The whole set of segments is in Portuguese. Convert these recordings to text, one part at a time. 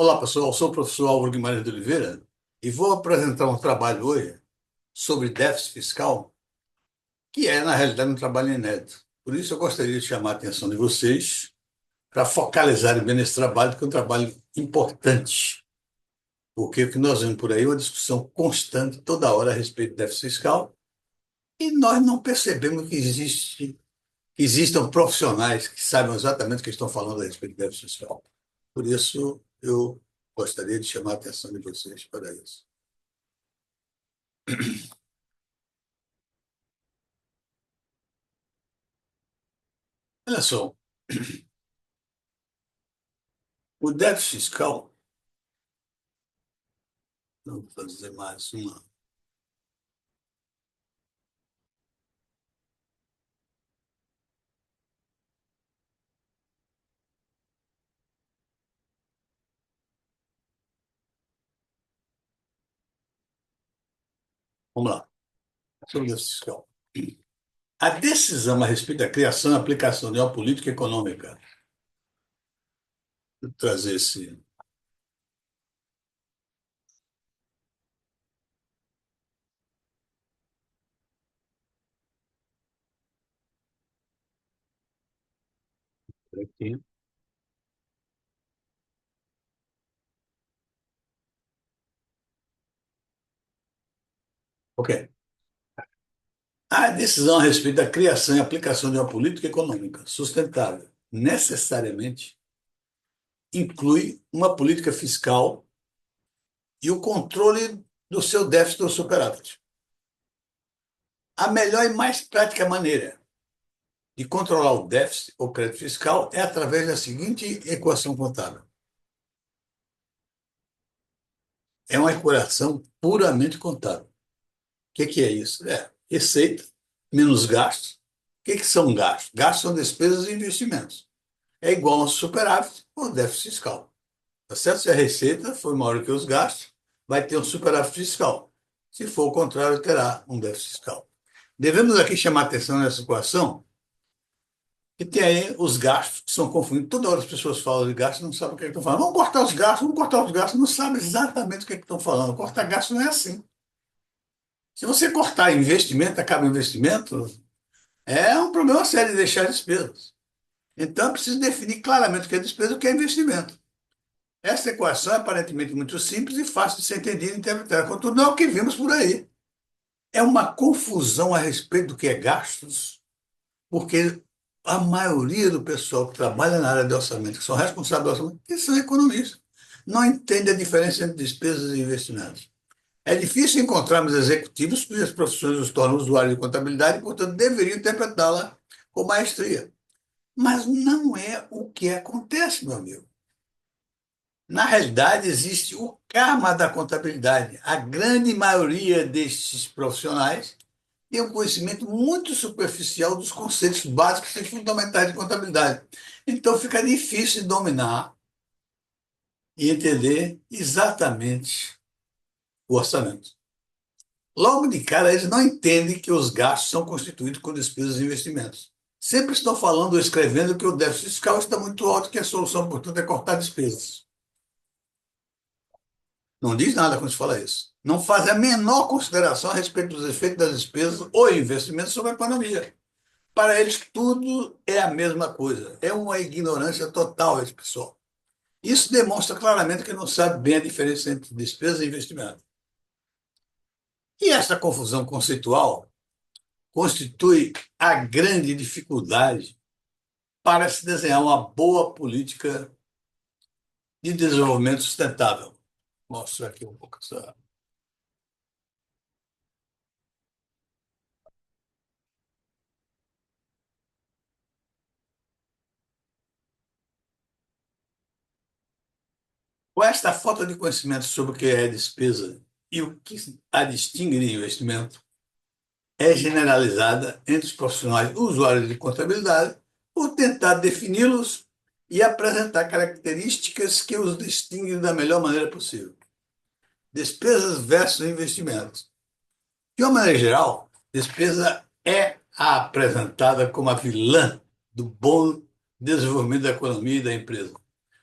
Olá, pessoal. Eu sou o professor Álvaro Guimarães de Oliveira e vou apresentar um trabalho hoje sobre déficit fiscal, que é, na realidade, um trabalho inédito. Por isso, eu gostaria de chamar a atenção de vocês para focalizarem bem nesse trabalho, que é um trabalho importante, porque o que nós vemos por aí é uma discussão constante, toda hora, a respeito do déficit fiscal, e nós não percebemos que existam profissionais que saibam exatamente o que estão falando a respeito do déficit fiscal. Por isso, eu gostaria de chamar a atenção de vocês para isso. Olha só, o déficit fiscal, vamos fazer mais uma. Vamos lá, sobre o déficit fiscal. A decisão a respeito da criação e aplicação de uma política econômica, vou trazer esse. Aqui. Ok. A decisão a respeito da criação e aplicação de uma política econômica sustentável necessariamente inclui uma política fiscal e o controle do seu déficit ou superávit. A melhor e mais prática maneira de controlar o déficit ou crédito fiscal é através da seguinte equação contábil. É uma equação puramente contábil. O que é isso? É receita menos gastos. O que são gastos? Gastos são despesas e investimentos. É igual ao superávit ou déficit fiscal. Tá certo? Se a receita for maior que os gastos, vai ter um superávit fiscal. Se for o contrário, terá um déficit fiscal. Devemos aqui chamar atenção nessa equação que tem aí os gastos que são confundidos. Toda hora as pessoas falam de gastos e não sabem o que estão falando. Vamos cortar os gastos, vamos cortar os gastos, não sabem exatamente o que estão falando. Cortar gastos não é assim. Se você cortar investimento, acaba investimento, é um problema sério de deixar despesas. Então, é preciso definir claramente o que é despesa e o que é investimento. Essa equação é aparentemente muito simples e fácil de ser entendida e interpretada, contudo, não é o que vimos por aí. É uma confusão a respeito do que é gastos, porque a maioria do pessoal que trabalha na área de orçamento, que são responsáveis do orçamento, eles são economistas, não entende a diferença entre despesas e investimentos. É difícil encontrarmos executivos cujas profissões os tornam usuários de contabilidade e, portanto, deveriam interpretá-la com maestria. Mas não é o que acontece, meu amigo. Na realidade, existe o karma da contabilidade. A grande maioria destes profissionais tem um conhecimento muito superficial dos conceitos básicos e fundamentais de contabilidade. Então, fica difícil de dominar e entender exatamente o orçamento. Logo de cara, eles não entendem que os gastos são constituídos com despesas e investimentos. Sempre estão falando ou escrevendo que o déficit fiscal está muito alto e que a solução, portanto, é cortar despesas. Não diz nada quando se fala isso. Não faz a menor consideração a respeito dos efeitos das despesas ou investimentos sobre a economia. Para eles, tudo é a mesma coisa. É uma ignorância total esse pessoal. Isso demonstra claramente que não sabe bem a diferença entre despesa e investimento. E essa confusão conceitual constitui a grande dificuldade para se desenhar uma boa política de desenvolvimento sustentável. Mostro aqui um pouco essa. Com esta falta de conhecimento sobre o que é despesa e o que a distingue de investimento, é generalizada entre os profissionais usuários de contabilidade por tentar defini-los e apresentar características que os distinguem da melhor maneira possível. Despesas versus investimentos. De uma maneira geral, despesa é apresentada como a vilã do bom desenvolvimento da economia e da empresa.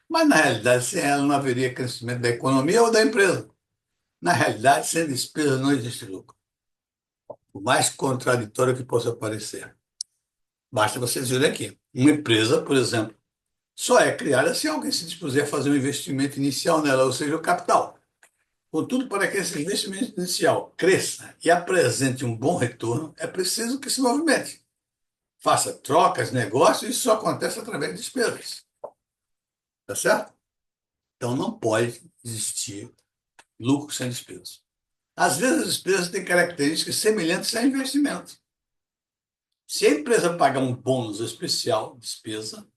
Mas, na realidade, sem ela não haveria crescimento da economia ou da empresa. Na realidade, sem despesa não existe lucro. Por mais contraditório que possa parecer. Basta vocês verem aqui. Uma empresa, por exemplo, só é criada se alguém se dispuser a fazer um investimento inicial nela, ou seja, o capital. Contudo, para que esse investimento inicial cresça e apresente um bom retorno, é preciso que se movimente. Faça trocas, negócios, isso só acontece através de despesas. Tá certo? Então não pode existir lucro sem despesas. Às vezes as despesas têm características semelhantes a investimento. Se a empresa paga um bônus especial, despesa,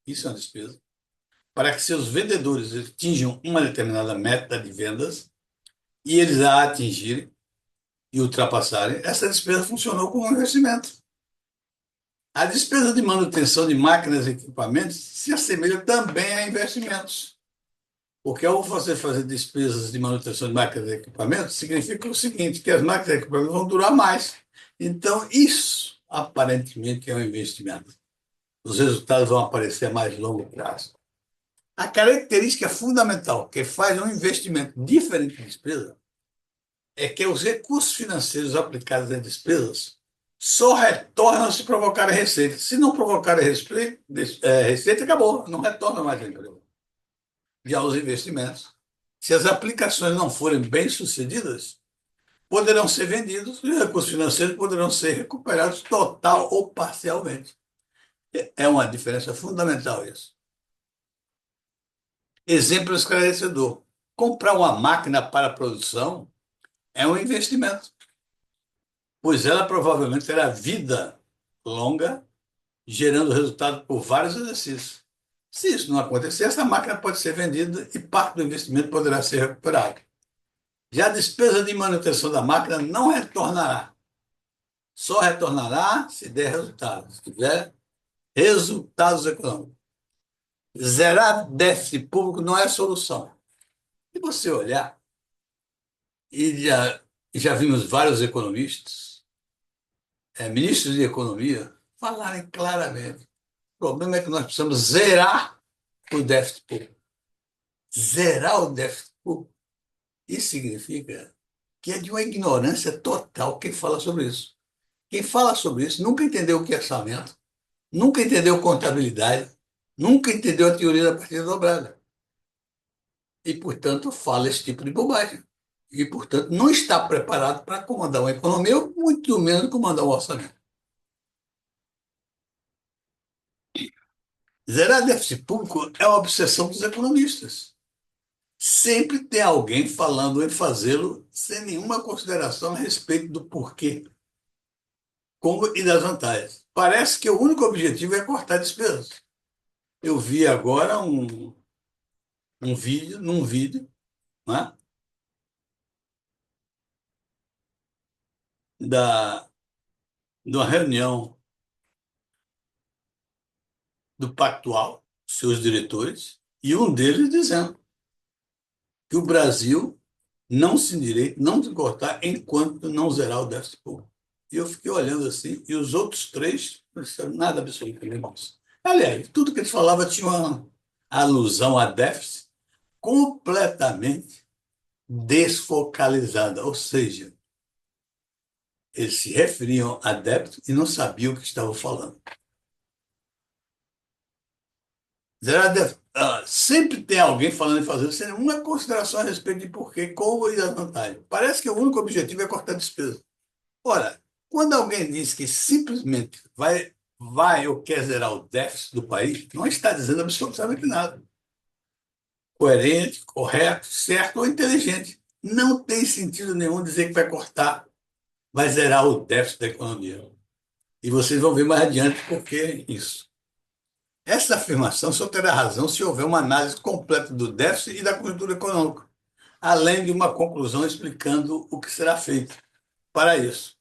isso é uma despesa, para que seus vendedores atinjam uma determinada meta de vendas e eles a atingirem e ultrapassarem, essa despesa funcionou como um investimento. A despesa de manutenção de máquinas e equipamentos se assemelha também a investimentos. Porque ao você fazer despesas de manutenção de máquinas e equipamentos, significa o seguinte, que as máquinas e equipamentos vão durar mais. Então, isso aparentemente é um investimento. Os resultados vão aparecer a mais longo prazo. A característica fundamental que faz um investimento diferente de despesa é que os recursos financeiros aplicados em despesas só retornam se provocarem receita. Se não provocarem receita, acabou, não retorna mais a empresa. Já os investimentos, se as aplicações não forem bem-sucedidas, poderão ser vendidos e os recursos financeiros poderão ser recuperados total ou parcialmente. É uma diferença fundamental isso. Exemplo esclarecedor. Comprar uma máquina para produção é um investimento, pois ela provavelmente terá vida longa, gerando resultado por vários exercícios. Se isso não acontecer, essa máquina pode ser vendida e parte do investimento poderá ser recuperado. Já a despesa de manutenção da máquina não retornará. Só retornará se der resultados, se tiver resultados econômicos. Zerar déficit público não é solução. Se você olhar, e já vimos vários economistas, ministros de economia, falarem claramente. O problema é que nós precisamos zerar o déficit público. Zerar o déficit público. Isso significa que é de uma ignorância total quem fala sobre isso. Quem fala sobre isso nunca entendeu o que é orçamento, nunca entendeu contabilidade, nunca entendeu a teoria da partida dobrada. E, portanto, fala esse tipo de bobagem. E, portanto, não está preparado para comandar uma economia, ou muito menos comandar um orçamento. Zerar déficit público é uma obsessão dos economistas. Sempre tem alguém falando em fazê-lo sem nenhuma consideração a respeito do porquê, como e das vantagens. Parece que o único objetivo é cortar despesas. Eu vi agora num vídeo, né, da, de uma reunião do Pactual, seus diretores, e um deles dizendo que o Brasil não se endireita, não se cortar enquanto não zerar o déficit público. E eu fiquei olhando assim, e os outros três não disseram nada absolutamente disso. Aliás, tudo que eles falavam tinha uma alusão a déficit completamente desfocalizada, ou seja, eles se referiam a débito e não sabiam o que estavam falando. Sempre tem alguém falando em fazer sem nenhuma consideração a respeito de porquê, como e das vantagens. Parece que o único objetivo é cortar despesa. Ora, quando alguém diz que simplesmente vai ou quer zerar o déficit do país, não está dizendo absolutamente nada. Coerente, correto, certo ou inteligente. Não tem sentido nenhum dizer que vai cortar, vai zerar o déficit da economia. E vocês vão ver mais adiante por que isso. Essa afirmação só terá razão se houver uma análise completa do déficit e da conjuntura econômica, além de uma conclusão explicando o que será feito para isso.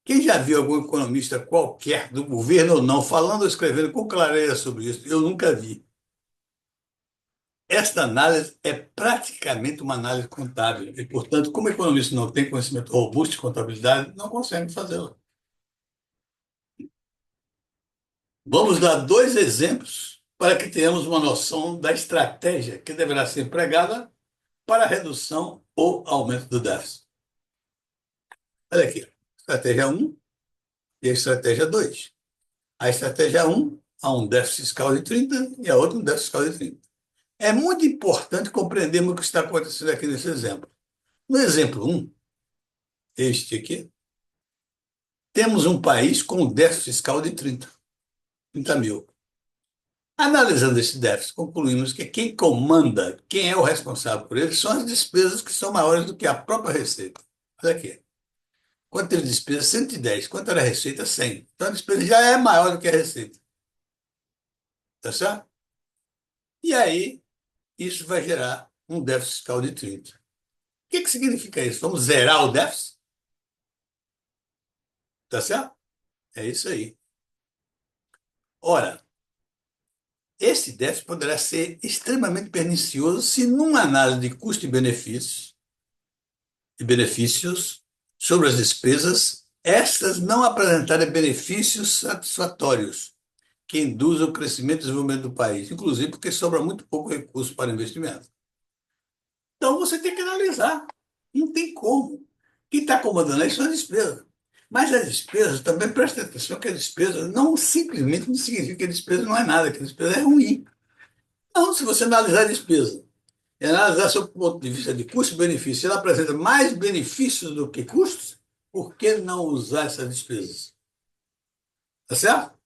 Quem já viu algum economista qualquer, do governo ou não, falando ou escrevendo com clareza sobre isso? Eu nunca vi. Esta análise é praticamente uma análise contábil e, portanto, como o economista não tem conhecimento robusto de contabilidade, não consegue fazê-lo. Vamos dar dois exemplos para que tenhamos uma noção da estratégia que deverá ser empregada para a redução ou aumento do déficit. Olha aqui, estratégia um e a estratégia 2. A estratégia um há um déficit fiscal de 30 e a outra um déficit fiscal de 30. É muito importante compreendermos o que está acontecendo aqui nesse exemplo. No exemplo um, este aqui, temos um país com um déficit fiscal de 30 mil. Analisando esse déficit, concluímos que quem comanda, quem é o responsável por ele, são as despesas que são maiores do que a própria receita. Olha aqui. Quanto teve despesa? 110. Quanto era a receita? 100. Então a despesa já é maior do que a receita. Tá certo? E aí, isso vai gerar um déficit fiscal de 30. O que significa isso? Vamos zerar o déficit? Tá certo? É isso aí. Ora, esse déficit poderá ser extremamente pernicioso se, numa análise de custo e benefícios sobre as despesas, estas não apresentarem benefícios satisfatórios que induzam o crescimento e desenvolvimento do país, inclusive porque sobra muito pouco recurso para investimento. Então você tem que analisar. Não tem como. Quem está comandando isso são as despesas. Mas as despesas, também presta atenção que a despesa não simplesmente não significa que a despesa não é nada, que a despesa é ruim. Não, se você analisar a despesa e analisar seu ponto de vista de custo-benefício, ela apresenta mais benefícios do que custos, por que não usar essas despesas? Tá certo?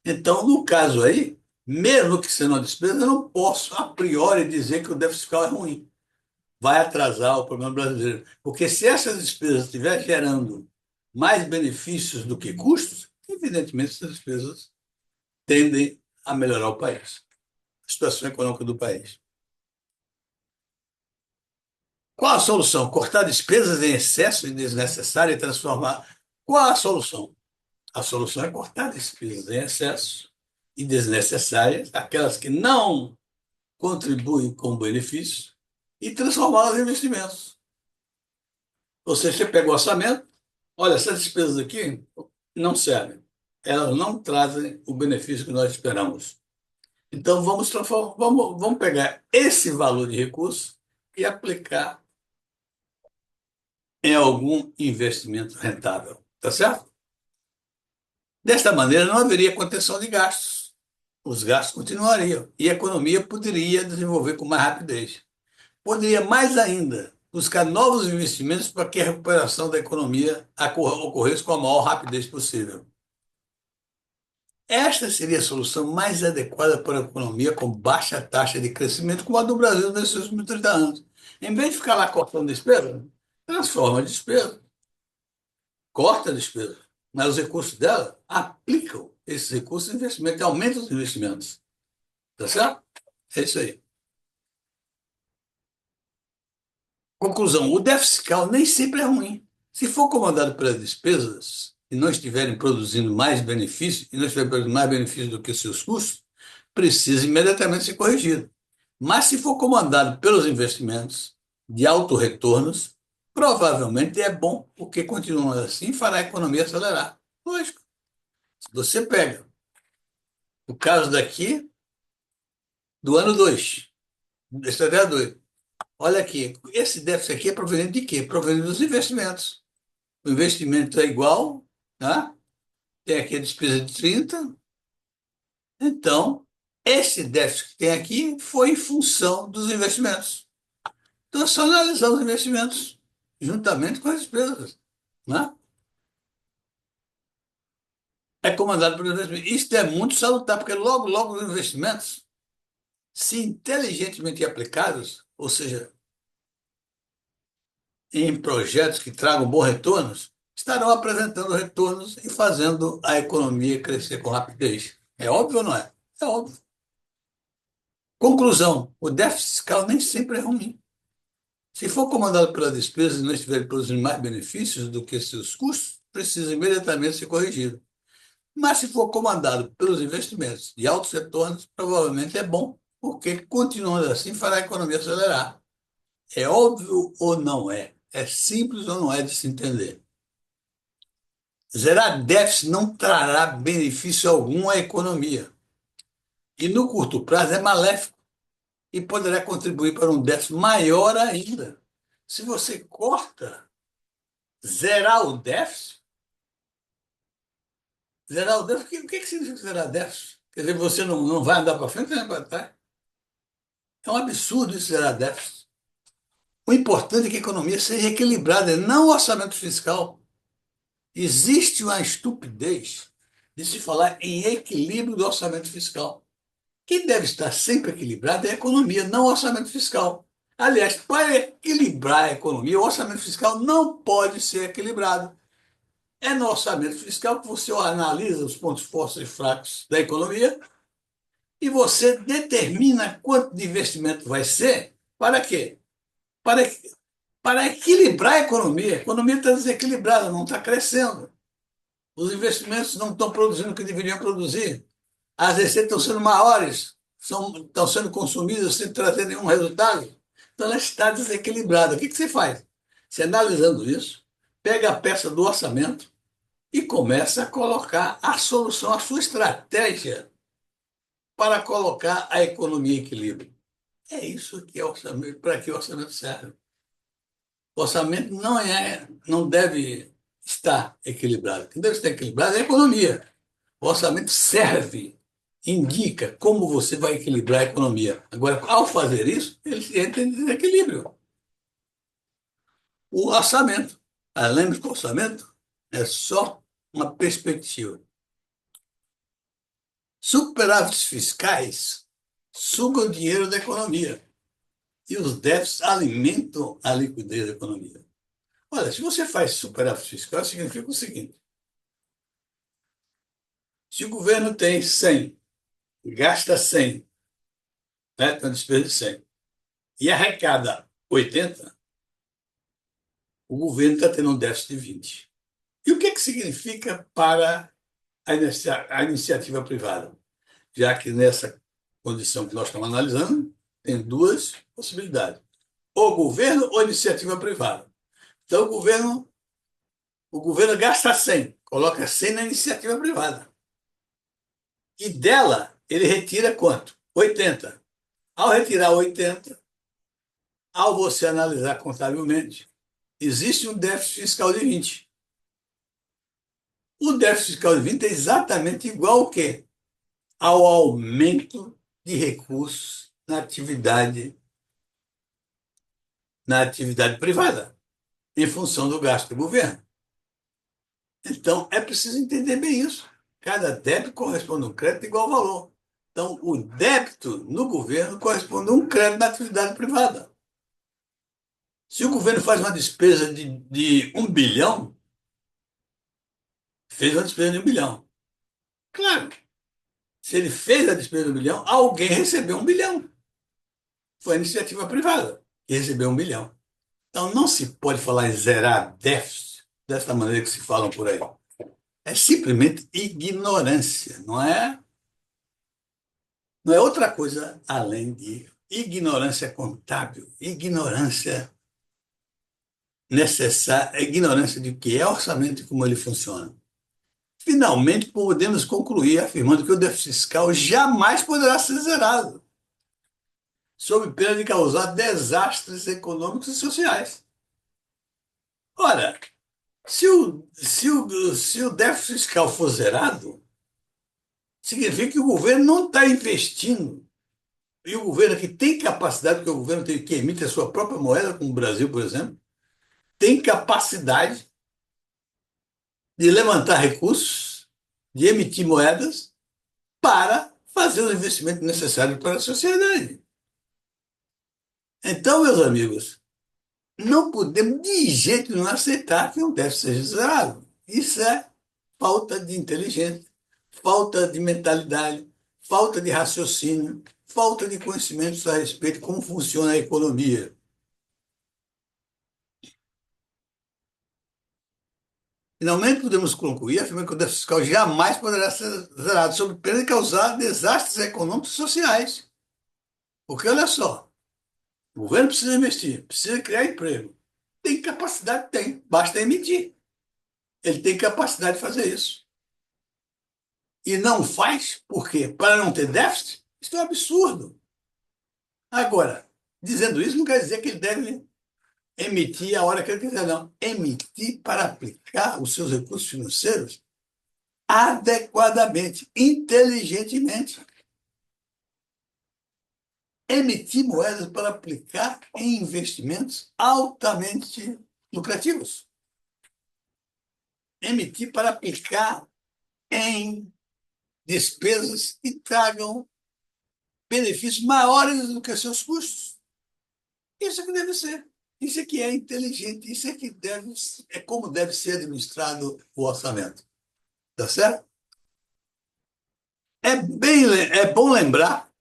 Então, no caso aí, mesmo que sendo uma despesa, eu não posso, a priori, dizer que o déficit fiscal é ruim. Vai atrasar o problema brasileiro. Porque se essas despesas estiverem gerando mais benefícios do que custos, evidentemente essas despesas tendem a melhorar o país, a situação econômica do país. Qual a solução? Cortar despesas em excesso e desnecessário e transformar. Qual a solução? A solução é cortar despesas em excesso e desnecessárias, aquelas que não contribuem com o benefício, e transformá-las em investimentos. Ou seja, você pega o orçamento, olha, essas despesas aqui não servem. Elas não trazem o benefício que nós esperamos. Então, vamos pegar esse valor de recurso e aplicar em algum investimento rentável. Tá certo? Desta maneira, não haveria contenção de gastos. Os gastos continuariam e a economia poderia desenvolver com mais rapidez. Poderia mais ainda buscar novos investimentos para que a recuperação da economia ocorresse com a maior rapidez possível. Esta seria a solução mais adequada para a economia com baixa taxa de crescimento, como a do Brasil nesses últimos 30 anos. Em vez de ficar lá cortando despesa, transforma a despesa, corta a despesa, mas os recursos dela aplicam esses recursos em investimento, aumentam os investimentos. Tá certo? É isso aí. Conclusão: o déficit fiscal nem sempre é ruim. Se for comandado pelas despesas e não estiverem produzindo mais benefícios, e não estiverem produzindo mais benefícios do que seus custos, precisa imediatamente ser corrigido. Mas se for comandado pelos investimentos de alto retornos, provavelmente é bom, porque continuando assim fará a economia acelerar. Lógico. Se você pega o caso daqui do ano 2, da estratégia 2, olha aqui, esse déficit aqui é proveniente de quê? Proveniente dos investimentos. O investimento é igual, tá? Tem aqui a despesa de 30. Então, esse déficit que tem aqui foi em função dos investimentos. Então, é só analisar os investimentos juntamente com as despesas, né? É comandado por investimentos. Isso é muito salutar, porque logo os investimentos, se inteligentemente aplicados, ou seja, em projetos que tragam bons retornos, estarão apresentando retornos e fazendo a economia crescer com rapidez. É óbvio ou não é? É óbvio. Conclusão: o déficit fiscal nem sempre é ruim. Se for comandado pela despesa e não estiver produzindo mais benefícios do que seus custos, precisa imediatamente ser corrigido. Mas se for comandado pelos investimentos de altos retornos, provavelmente é bom, porque continuando assim fará a economia acelerar. É óbvio ou não é? É simples ou não é de se entender? Zerar déficit não trará benefício algum à economia. e no curto prazo é maléfico e poderá contribuir para um déficit maior ainda. Se você corta, zerar o déficit, zerar o déficit, o que significa zerar déficit? Quer dizer, você não vai andar para frente, nem para trás. É um absurdo isso zerar déficit. O importante é que a economia seja equilibrada, não o orçamento fiscal. Existe uma estupidez de se falar em equilíbrio do orçamento fiscal. Quem deve estar sempre equilibrado é a economia, não o orçamento fiscal. Aliás, para equilibrar a economia, o orçamento fiscal não pode ser equilibrado. É no orçamento fiscal que você analisa os pontos fortes e fracos da economia e você determina quanto de investimento vai ser. Para quê? Para, para equilibrar a economia. A economia está desequilibrada, não está crescendo. Os investimentos não estão produzindo o que deveriam produzir. As receitas estão sendo maiores, estão sendo consumidas sem trazer nenhum resultado. Então, ela está desequilibrada. O que você faz? Você, analisando isso, pega a peça do orçamento e começa a colocar a solução, a sua estratégia para colocar a economia em equilíbrio. É isso que é orçamento, para que o orçamento serve. O orçamento não deve estar equilibrado. Quem deve estar equilibrado é a economia. O orçamento serve, indica como você vai equilibrar a economia. Agora, ao fazer isso, ele entra em desequilíbrio. O orçamento, lembra que o orçamento é só uma perspectiva. Superávites fiscais sugam o dinheiro da economia e os déficits alimentam a liquidez da economia. Olha, se você faz superávit fiscal, significa o seguinte: se o governo tem 100, gasta 100, né, então despesa de 100, e arrecada 80, o governo está tendo um déficit de 20. E o que significa para a iniciativa privada? Já que nessa condição que nós estamos analisando, tem duas possibilidades: ou governo ou iniciativa privada. Então, o governo gasta 100, coloca 100 na iniciativa privada. E dela, ele retira quanto? 80. Ao retirar 80, ao você analisar contabilmente, existe um déficit fiscal de 20. O déficit fiscal de 20 é exatamente igual ao quê? Ao aumento de recursos na atividade privada, em função do gasto do governo. Então, é preciso entender bem isso. Cada débito corresponde a um crédito de igual valor. Então, o débito no governo corresponde a um crédito na atividade privada. Se o governo faz uma despesa de 1 bilhão, fez uma despesa de 1 bilhão. Claro, se ele fez a despesa de 1 bilhão, alguém recebeu 1 bilhão. Foi a iniciativa privada que recebeu 1 bilhão. Então, não se pode falar em zerar déficit dessa maneira que se falam por aí. É simplesmente ignorância, não é outra coisa além de ignorância contábil, ignorância necessária, ignorância de o que é orçamento e como ele funciona. Finalmente, podemos concluir afirmando que o déficit fiscal jamais poderá ser zerado, sob pena de causar desastres econômicos e sociais. Ora, se o déficit fiscal for zerado, significa que o governo não está investindo. E o governo que tem capacidade, porque o governo que emite a sua própria moeda, como o Brasil, por exemplo, tem capacidade de levantar recursos, de emitir moedas para fazer os investimentos necessários para a sociedade. Então, meus amigos, não podemos de jeito nenhum aceitar que um déficit seja zerado. Isso é falta de inteligência, falta de mentalidade, falta de raciocínio, falta de conhecimentos a respeito de como funciona a economia. Finalmente, podemos concluir afirmando que o déficit fiscal jamais poderá ser zerado, sob pena de causar desastres econômicos e sociais. Porque, olha só, o governo precisa investir, precisa criar emprego. Tem capacidade? Tem, basta emitir. Ele tem capacidade de fazer isso. E não faz, por quê? Para não ter déficit? Isso é um absurdo. Agora, dizendo isso não quer dizer que ele deve emitir a hora que ele quiser, não. Emitir para aplicar os seus recursos financeiros adequadamente, inteligentemente. Emitir moedas para aplicar em investimentos altamente lucrativos. Emitir para aplicar em despesas que tragam benefícios maiores do que seus custos. Isso é que deve ser. Isso é que é inteligente. Isso é que deve, é como deve ser administrado o orçamento. Tá certo? É bom lembrar,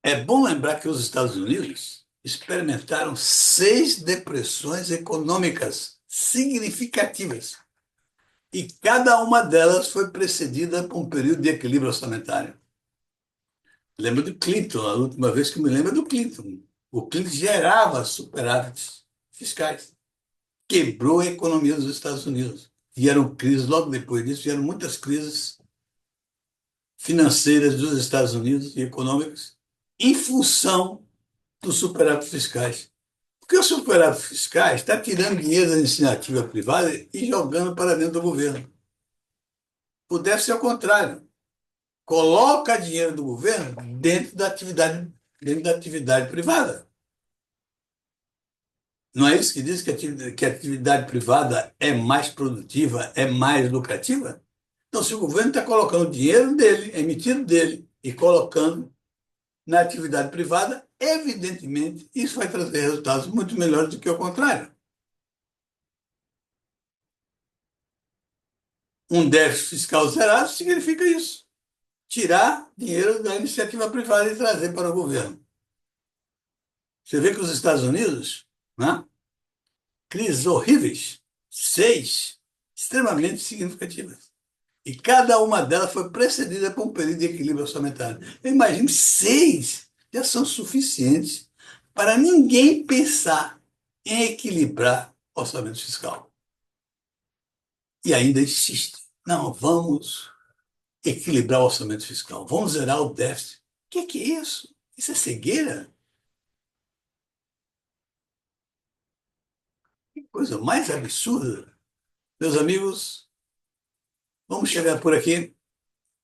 é bom lembrar que os Estados Unidos experimentaram 6 depressões econômicas significativas. E cada uma delas foi precedida por um período de equilíbrio orçamentário. Lembro do Clinton, a última vez que me lembro é do Clinton. O Clinton gerava superávites fiscais, quebrou a economia dos Estados Unidos. Vieram crises, logo depois disso, vieram muitas crises financeiras dos Estados Unidos e econômicas, em função dos superávites fiscais. Porque o superávit fiscais está tirando dinheiro da iniciativa privada e jogando para dentro do governo. O déficit é o contrário. Coloca dinheiro do governo dentro da atividade privada. Não é isso que diz que a atividade privada é mais produtiva, é mais lucrativa? Então, se o governo está colocando dinheiro dele, emitindo dele e colocando na atividade privada, evidentemente, isso vai trazer resultados muito melhores do que o contrário. Um déficit fiscal zerado significa isso. Tirar dinheiro da iniciativa privada e trazer para o governo. Você vê que os Estados Unidos, né, crises horríveis, 6, extremamente significativas. E cada uma delas foi precedida por um período de equilíbrio orçamentário. Eu imagino que 6 já são suficientes para ninguém pensar em equilibrar o orçamento fiscal. E ainda insiste. Não, vamos equilibrar o orçamento fiscal. Vamos zerar o déficit. O que é isso? Isso é cegueira? Que coisa mais absurda. Meus amigos, vamos chegar por aqui.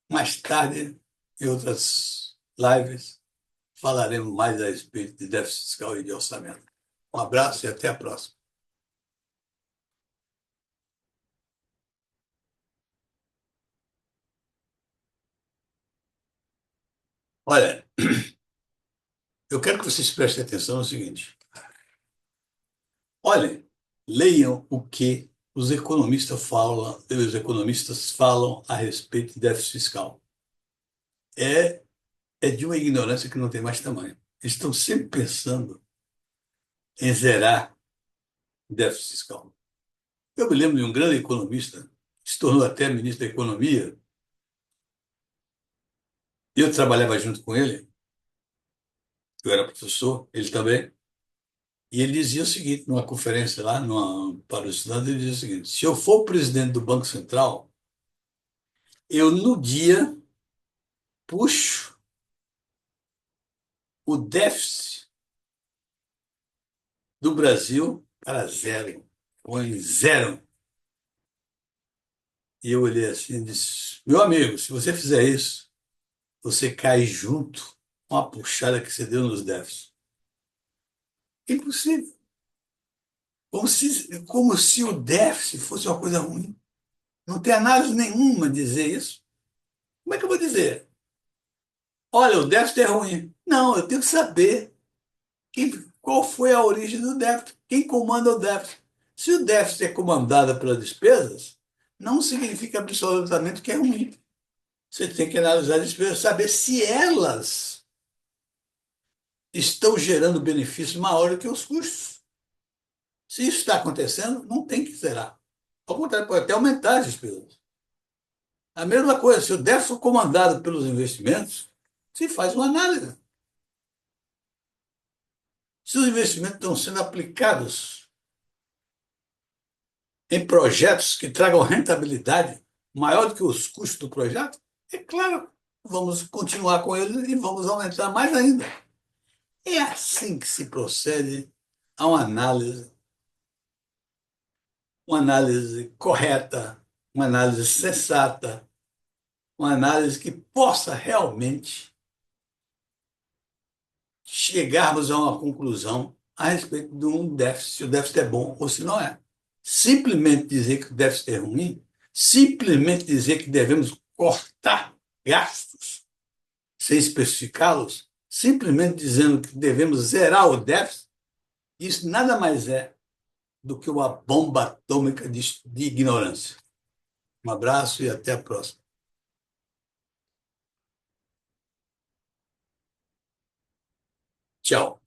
Mais tarde, em outras lives, falaremos mais a respeito de déficit fiscal e de orçamento. Um abraço e até a próxima. Olha, eu quero que vocês prestem atenção no seguinte. Olhem, leiam o que os economistas falam a respeito de déficit fiscal. É, é de uma ignorância que não tem mais tamanho. Eles estão sempre pensando em zerar o déficit fiscal. Eu me lembro de um grande economista, que se tornou até ministro da Economia, e eu trabalhava junto com ele, eu era professor, ele também, e ele dizia o seguinte, numa conferência lá para os estudantes, ele dizia o seguinte: se eu for presidente do Banco Central, eu no dia puxo o déficit do Brasil para zero, põe zero. E eu olhei assim e disse: meu amigo, se você fizer isso, você cai junto com a puxada que você deu nos déficits. Impossível. Como se o déficit fosse uma coisa ruim. Não tem análise nenhuma dizer isso. Como é que eu vou dizer? Olha, o déficit é ruim. Não, eu tenho que saber qual foi a origem do déficit, quem comanda o déficit. Se o déficit é comandado pelas despesas, não significa absolutamente que é ruim. Você tem que analisar as despesas, saber se elas estão gerando benefícios maiores que os custos. Se isso está acontecendo, não tem que zerar. Ao contrário, pode até aumentar as despesas. A mesma coisa, se o déficit for comandado pelos investimentos, se faz uma análise. Se os investimentos estão sendo aplicados em projetos que tragam rentabilidade maior do que os custos do projeto, é claro, vamos continuar com ele e vamos aumentar mais ainda. É assim que se procede a uma análise correta, uma análise sensata, uma análise que possa realmente chegarmos a uma conclusão a respeito de um déficit, se o déficit é bom ou se não é. Simplesmente dizer que o déficit é ruim, simplesmente dizer que devemos cortar gastos sem especificá-los, simplesmente dizendo que devemos zerar o déficit, isso nada mais é do que uma bomba atômica de ignorância. Um abraço e até a próxima. Tchau.